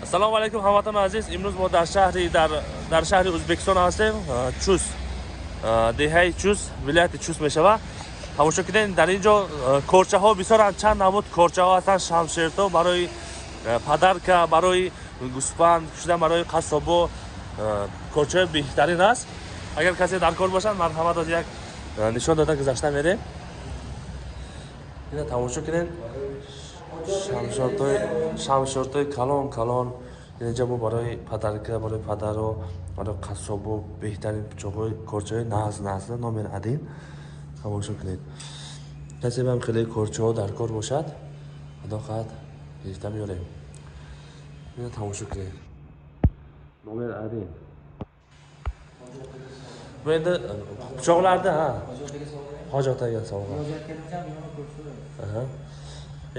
Assalomu alaykum hamvaton aziz. Imroz mo dar shahri O'zbekiston hastیم. Chus دهه چوس ولایت چوس میشود. همونجا که در اینجا کورچه ها بسیار چند نمود کورچه ها هستند. شمشیرتو برای پدرکا، برای گوسفند کشیدن، برای قصابا کورچه بهترین است. اگر کسی در کار باشند مرحمت از یک نشان دادن گذشته میره. اینا تماشا کنین شمشیرتوی کلان اینجا ما برای پدرکا، برای پدر و برای قصابا بهترین پیچاق‌های کورچه ناز نامر ادین تماشا کنید. کسی هم خیلی کورچه ها در کار باشد خدا خواهد گرفته میاریم. اینا تماشا کنید نامر ادین بنده پیچاق‌لرده ها hojatga sovg'a.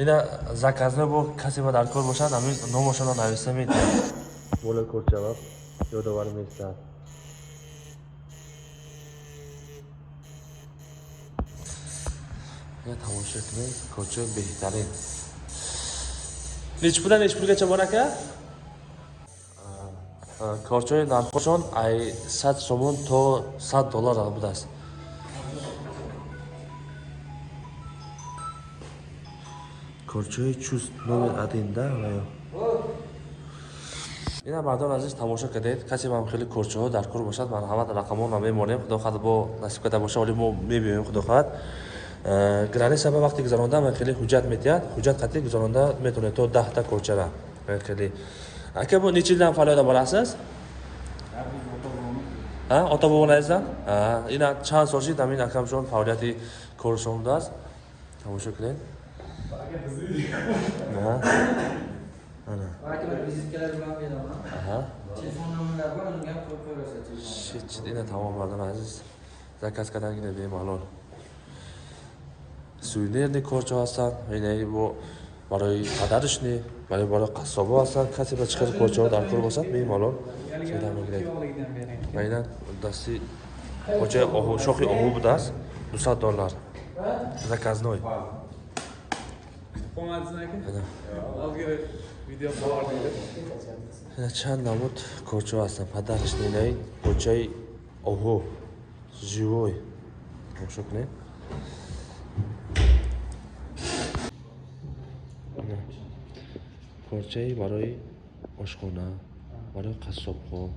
Ina zakazni bu kasi va darkor bo'ladi, men nomoshona navisam edi. Bo'la ko'rchava yo'davarım etsa. Ya tomosha qiling, ko'cha behtarin. Nech pulgacha bor aka? Ko'cha narxoshon ay 100 so'm to $100 budasi. کورچه چوس نومر ادینده و اینا مردم عزیز تماشا کردید. کسی هم خیلی کورچه ها در کار باشد مرحمت رقم‌ها رو میمونیم. خدا خدا با نصیب کرده باشه ولی ما میبینیم خدا خدا گرانی سبب وقتی گذرانده من خیلی حجت میتیاد. حجت قطعی گذرانده میتونه تو 10 تا کورچه را خیلی اگه با نیچیل فعالیت بالاساس ota bobonaysan اینا چند سالشی تامین اکامشون فعالیتی کورشون داشت. تماشا کنید. Aha. Ana. Belki böyle vizitkeler falan bir adam. Aha. Telefon numaralar var, onu yap koyuyoruz. Shit, yine tamam vardan aziz. Zakaz kadar yine bemalol. Suynerni ko'rcha olsan, yine bu برای پدرشنی، برای قصابا هستن. کسی به چیکار کوچه ها در کار باشد bemalol شده میگیره. اینا دستی کوچه آهو شوخی آهو بوده است $200 zakaznoy. چند نمود کوچه هستن پدرش نینای کوچه آهو جیوی روشو کنید. کوچه برای آشخانه، برای قصاب ها.